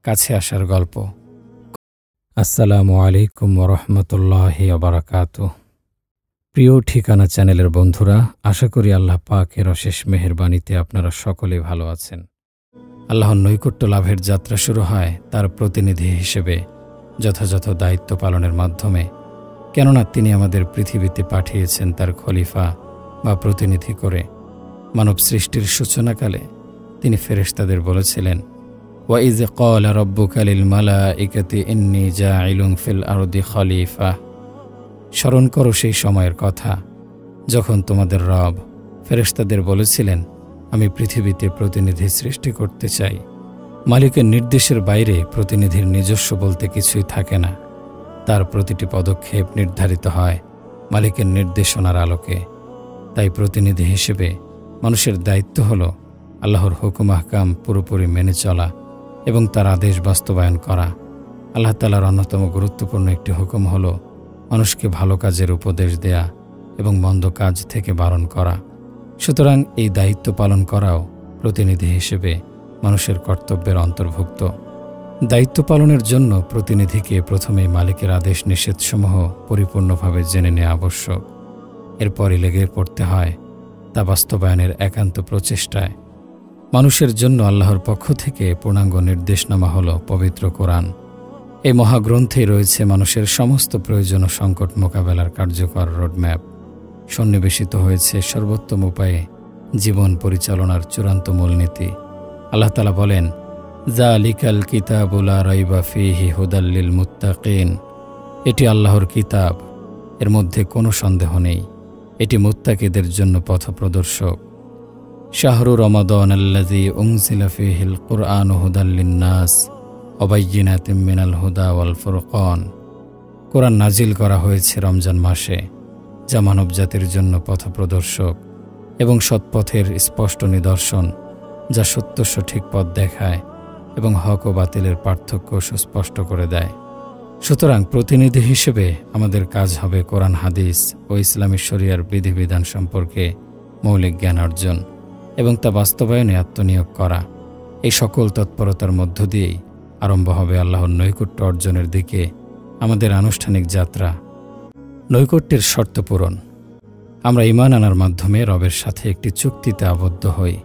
কাছে আসার গল্প। আসসালামু আলাইকুম ওয়া রাহমাতুল্লাহি ওয়া বারাকাতুহু। প্রিয় ঠিকানা চ্যানেলের বন্ধুরা, আশা করি আল্লাহ পাকের অশেষ মেহেরবানিতে আপনারা সকলে ভালো আছেন। আল্লাহর নৈকট্য লাভের যাত্রা শুরু হয় তার প্রতিনিধি হিসেবে যথাযথ দায়িত্ব পালনের মাধ্যমে। কেননা তিনি আমাদের পৃথিবীতে পাঠিয়েছেন তার খলিফা বা প্রতিনিধি করে। মানব সৃষ্টির সূচনাকালে তিনি ফেরেশতাদের বলেছিলেন, ওয়াইজ ক্বালা রাব্বুকা লিল মালাইকাতি ইন্নী জাঈলুন ফিল আরদি খলিফা। স্মরণ করো সেই সময়ের কথা যখন তোমাদের রব ফেরেশতাদের বলেছিলেন, আমি পৃথিবীতে প্রতিনিধি সৃষ্টি করতে চাই। মালিকের নির্দেশের বাইরে প্রতিনিধির নিজস্ব বলতে কিছুই থাকে না। তার প্রতিটি পদক্ষেপ নির্ধারিত হয় মালিকের নির্দেশনার আলোকে। তাই প্রতিনিধি হিসেবে মানুষের দায়িত্ব হল আল্লাহর হুকুম আহকাম পুরোপুরি মেনে চলা এবং তার আদেশ বাস্তবায়ন করা। আল্লাহ তাআলার অন্যতম গুরুত্বপূর্ণ একটি হুকুম হল মানুষকে ভালো কাজের উপদেশ দেয়া এবং মন্দ কাজ থেকে বারণ করা। সুতরাং এই দায়িত্ব পালন করাও প্রতিনিধি হিসেবে মানুষের কর্তব্যের অন্তর্ভুক্ত। দায়িত্ব পালনের জন্য প্রতিনিধিকে প্রথমে মালিকের আদেশ নিষেধসমূহ পরিপূর্ণভাবে জেনে নেওয়া আবশ্যক। এরপরই লেগে পড়তে হয় তা বাস্তবায়নের একান্ত প্রচেষ্টায়। মানুষের জন্য আল্লাহর পক্ষ থেকে পূর্ণাঙ্গ নির্দেশনামা হল পবিত্র কোরআন। এই মহাগ্রন্থে রয়েছে মানুষের সমস্ত প্রয়োজন ও সংকট মোকাবেলার কার্যকর রোডম্যাপ। সন্নিবেশিত হয়েছে সর্বোত্তম উপায়ে জীবন পরিচালনার চূড়ান্ত মূলনীতি। আল্লাহ তাআলা বলেন, যালিকাল কিতাবু লা রাইবা ফীহি হুদাল লিল মুত্তাকিন। এটি আল্লাহর কিতাব, এর মধ্যে কোনো সন্দেহ নেই। এটি মুত্তাকিদের জন্য পথপ্রদর্শক। শাহরু রমাদানাল্লাযী উনজিলা ফীহিল কুরআনু হুদাল লিন-নাস ওয়া বায়্যিনাতিম মিনাল হুদা ওয়াল ফুরকান। কোরআন নাজিল করা হয়েছে রমজান মাসে, যা মানবজাতির জন্য পথপ্রদর্শক এবং সৎপথের স্পষ্ট নিদর্শন, যা সত্য সঠিক পথ দেখায় এবং হক ও বাতিলের পার্থক্য সুস্পষ্ট করে দেয়। সুতরাং প্রতিনিধি হিসেবে আমাদের কাজ হবে কোরআন হাদিস ও ইসলামী শরিয়ার বিধিবিধান সম্পর্কে মৌলিক জ্ঞান অর্জন এবং তা বাস্তবায়নে আত্মনিয়োগ করা। এই সকল তৎপরতার মধ্য দিয়েই আরম্ভ হবে আল্লাহর নৈকট্য অর্জনের দিকে আমাদের আনুষ্ঠানিক যাত্রা। নৈকট্যের শর্ত পূরণ। আমরা ঈমান আনার মাধ্যমে রবের সাথে একটি চুক্তিতে আবদ্ধ হই।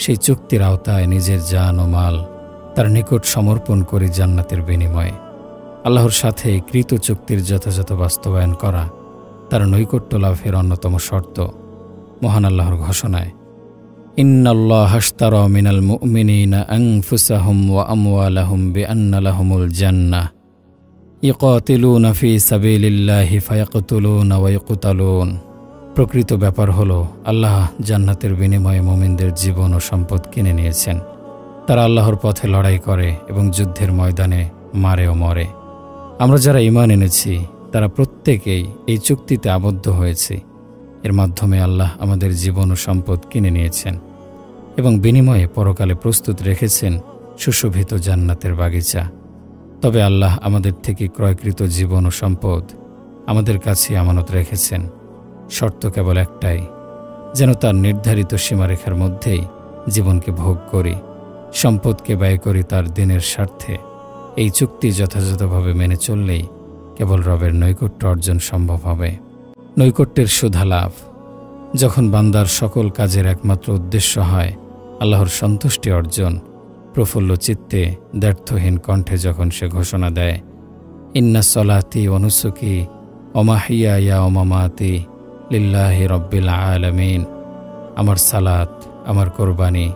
সেই চুক্তির আওতায় নিজের জান ও মাল তার নিকট সমর্পণ করি জান্নাতের বিনিময়ে। আল্লাহর সাথে কৃত চুক্তির যথাযথ বাস্তবায়ন করা তার নৈকট্য লাভের অন্যতম শর্ত। মহান আল্লাহর ঘোষণায়, ইন্নাল্লাহা আশতারা মিনাল মুমিনিনা আনফুসাহুম ওয়া আমওয়ালাহুম বিআন্না লাহুমুল জান্নাহ ইকাতিলুনা ফী সাবিলিল্লাহি ফায়াকতুলুনা ওয়া ইউকতালুন। প্রকৃত ব্যাপার হলো আল্লাহ জান্নাতের বিনিময়ে মুমিনদের জীবন ও সম্পদ কিনে নিয়েছেন। তারা আল্লাহর পথে লড়াই করে এবং যুদ্ধের ময়দানে মারে ও মরে। আমরা যারা ঈমান এনেছি তারা প্রত্যেকেই এই চুক্তিতে আবদ্ধ হয়েছি। এর মাধ্যমে আল্লাহ আমাদের জীবন ও সম্পদ কিনে নিয়েছেন এবং বিনিময়ে পরকালে প্রস্তুত রেখেছেন সুশোভিত জান্নাতের বাগিচা। তবে আল্লাহ আমাদের থেকে ক্রয়কৃত জীবন ও সম্পদ আমাদের কাছে আমানত রেখেছেন। শর্ত কেবল একটাই, যেন তার নির্ধারিত সীমারেখার মধ্যেই জীবনকে ভোগ করি, সম্পদকে ব্যয় করি তার দিনের স্বার্থে। এই চুক্তি যথাযথভাবে মেনে চললেই কেবল রবের নৈকট্য অর্জন সম্ভব হবে। নৈকট্যের সুধা লাভ। যখন বান্দার সকল কাজের একমাত্র উদ্দেশ্য হয় আল্লাহর সন্তুষ্টি অর্জন, প্রফুল্ল চিত্তে দ্ব্যর্থহীন কণ্ঠে যখন সে ঘোষণা দেয়, ইন্না সলাতি ওয়া নুসুকি ওয়া মাহইয়ায়া ওয়া মামাতি লিল্লাহি রাব্বিল আলামিন। আমার সালাত, আমার কোরবানি,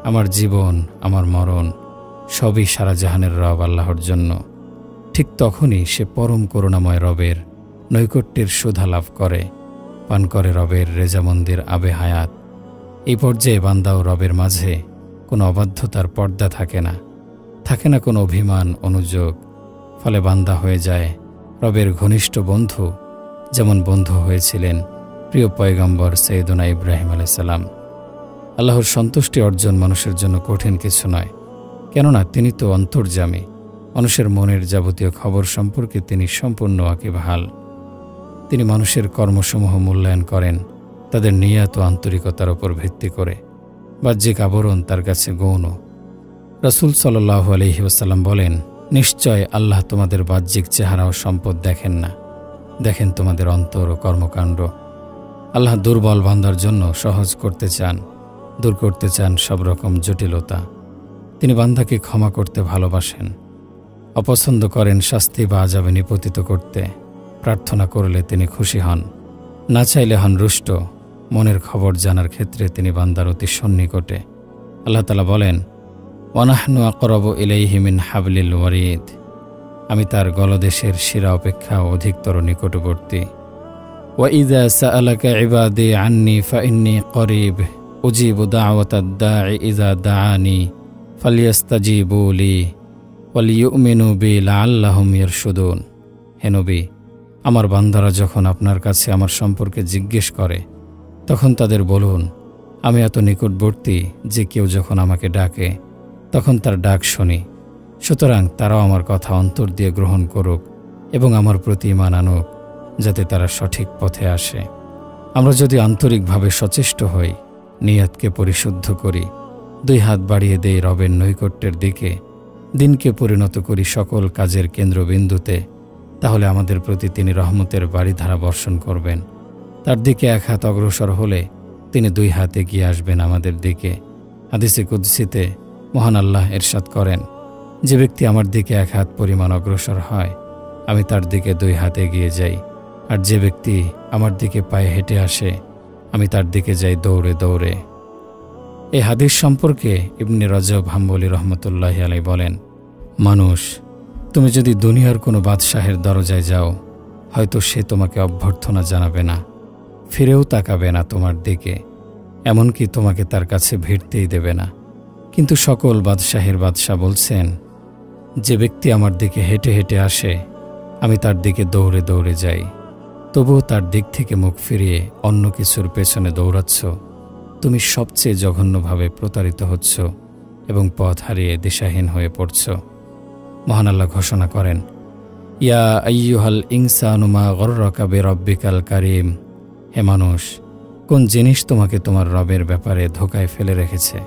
আমার জীবন, আমার মরণ সবই সারা জাহানের রব আল্লাহর জন্য। ঠিক তখনই সে পরম করুণাময় রবের নৈকট্যের সুধা লাভ করে, পান করে রবের রেজামন্দির আবে হায়াত। এই পর্যায়ে বান্দা ও রবের মাঝে কোনো অবাধ্যতার পর্দা থাকে না কোনো অভিমান অনুযোগ। ফলে বান্দা হয়ে যায় রবের ঘনিষ্ঠ বন্ধু, যেমন বন্ধু হয়েছিলেন প্রিয় পয়গম্বর সৈয়দনা ইব্রাহিম আলাইহিস সালাম। আল্লাহর সন্তুষ্টি অর্জন মানুষের জন্য কঠিন কিছু নয়, কেননা তিনি তো অন্তর্যামী। মানুষের মনের যাবতীয় খবর সম্পর্কে তিনি সম্পূর্ণ ওয়াকিবহাল। তিনি মানুষের কর্মসমূহ মূল্যায়ন করেন তাদের নিয়ত ও আন্তরিকতার উপর ভিত্তি করে। বাহ্যিক আবরণ তার কাছে গৌণ। রাসূল সাল্লাল্লাহু আলাইহি ওয়াসাল্লাম বলেন, নিশ্চয় আল্লাহ তোমাদের বাহ্যিক চেহারা ও সম্পদ দেখেন না, দেখেন তোমাদের অন্তর ও কর্মকাণ্ড। আল্লাহ দুর্বল বান্দার জন্য সহজ করতে চান, দূর করতে চান সব রকম জটিলতা। তিনি বান্দাকে ক্ষমা করতে ভালোবাসেন, অপছন্দ করেন শাস্তি বা আযাবে নিপতিত করতে। প্রার্থনা করলে তিনি খুশি হন, না চাইলে হন রুষ্ট। মনের খবর জানার ক্ষেত্রে তিনি বান্দার অতি সন্নিকটে। আল্লাহ তাআলা বলেন, ওয়ানাহনু আকরাবু ইলাইহি মিন হাবলিল ওয়ারিদ, আমি তার গলদেশের শিরা অপেক্ষা অধিকতর নিকটবর্তী। ওয়া ইযা সাআলাকা ইবাদি আন্নী ফাইন্নী করিব উজিবু দাওয়াতাদ দাঈ ইযা দাআনি ফালইস্তাজিবু লি ওয়ালিয়ুমিনু বি লাআল্লাহুম ইয়ারশুদুন। হে নবী, আমার বান্দারা যখন আপনার কাছে আমার সম্পর্কে জিজ্ঞেস করে, তখন তাদের বলুন, আমি এত নিকটবর্তী যে কেউ যখন আমাকে ডাকে তখন তার ডাক শুনি। সুতরাং তারাও আমার কথা অন্তর দিয়ে গ্রহণ করুক এবং আমার প্রতি ঈমান আনুক, যাতে তারা সঠিক পথে আসে। আমরা যদি আন্তরিকভাবে সচেষ্ট হই, নিয়তকে পরিশুদ্ধ করি, দুই হাত বাড়িয়ে দেই রবের নৈকট্যের দিকে, দিনকে পরিণত করি সকল কাজের কেন্দ্রবিন্দুতে, তাহলে আমাদের প্রতি তিনি রহমতের বারিধারা বর্ষণ করবেন। তার দিকে এক হাত অগ্রসর হলে তিনি দুই হাত এগিয়ে আসবেন আমাদের দিকে। হাদিসে কুদসিতে মহান আল্লাহ ইরশাদ করেন, যে ব্যক্তি আমার দিকে এক হাত পরিমাণ অগ্রসর হয়, আমি তার দিকে দুই হাত এগিয়ে যাই। আর যে ব্যক্তি আমার দিকে পায়ে হেঁটে আসে, আমি তার দিকে যাই দৌড়ে দৌড়ে। এই হাদিস সম্পর্কে ইবনে রজব হাম্বলী রহমতুল্লাহি আলাইহি বলেন, মানুষ, তুমি যদি দুনিয়ার কোনো বাদশাহের দরজায় যাও, হয়তো সে তোমাকে অভ্যর্থনা জানাবে না, ফিরেও তাকাবে না তোমার দিকে, এমনকি তোমাকে তার কাছে ভিড়তেই দেবে না। কিন্তু সকল বাদশাহের বাদশাহ বলছেন, যে ব্যক্তি আমার দিকে হেঁটে হেঁটে আসে, আমি তার দিকে দৌড়ে দৌড়ে যাই। তবুও তার দিক থেকে মুখ ফিরিয়ে অন্য কিছুর পেছনে দৌড়াচ্ছ, তুমি সবচেয়ে জঘন্যভাবে প্রতারিত হচ্ছ এবং পথ হারিয়ে দিশাহীন হয়ে পড়ছ। মহান আল্লাহ ঘোষণা করেন, ইয়া আইয়ুহাল ইনসানু মা গররাকা বিরব্বিকাল কারীম। হে মানুষ, কোন জিনিস তোমাকে তোমার রবের ব্যাপারে ধোকায় ফেলে রেখেছে?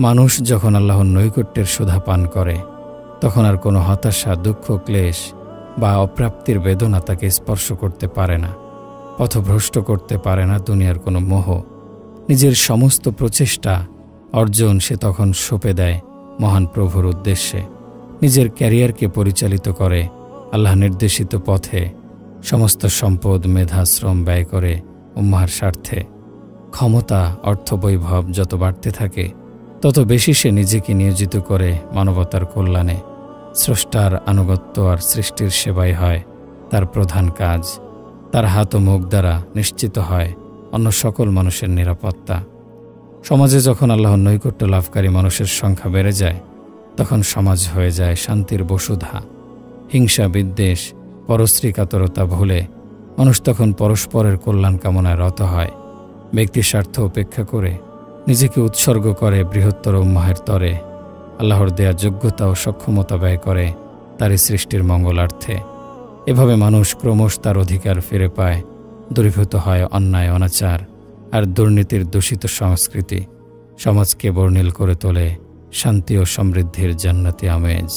মানুষ যখন আল্লাহর নৈকট্যের সুধা পান করে, তখন আর কোনো হতাশা, দুঃখ, ক্লেশ বা অপ্রাপ্তির বেদনা তাকে স্পর্শ করতে পারে না, পথভ্রষ্ট করতে পারে না দুনিয়ার কোনো মোহ। নিজের সমস্ত প্রচেষ্টা অর্জন সে তখন সঁপে দেয় মহান প্রভুর উদ্দেশ্যে। নিজের ক্যারিয়ারকে পরিচালিত করে আল্লাহ নির্দেশিত পথে, সমস্ত সম্পদ, মেধা, শ্রম ব্যয় করে উম্মাহর স্বার্থে। ক্ষমতা, অর্থবৈভব যত বাড়তে থাকে, তত বেশি সে নিজেকে নিয়োজিত করে মানবতার কল্যাণে। স্রষ্টার আনুগত্য আর সৃষ্টির সেবাই হয় তার প্রধান কাজ। তার হাত ও মুখ দ্বারা নিশ্চিত হয় অন্য সকল মানুষের নিরাপত্তা। সমাজে যখন আল্লাহর নৈকট্য লাভকারী মানুষের সংখ্যা বেড়ে যায়, তখন সমাজ হয়ে যায় শান্তির বসুধা। হিংসা, বিদ্বেষ, পরশ্রীকাতরতা ভুলে মানুষ তখন পরস্পরের কল্যাণ কামনায় রত হয়। ব্যক্তি স্বার্থ উপেক্ষা করে নিজেকে উৎসর্গ করে বৃহত্তর উম্মাহের তরে। আল্লাহর দেয়া যোগ্যতা ও সক্ষমতা ব্যয় করে তারই সৃষ্টির মঙ্গলার্থে। এভাবে মানুষ ক্রমশ তার অধিকার ফিরে পায়, দূরীভূত হয় অন্যায়, অনাচার আর দুর্নীতির দূষিত সংস্কৃতি। সমাজকে বর্ণিল করে তোলে শান্তি ও সমৃদ্ধির জান্নাতি আমেজ।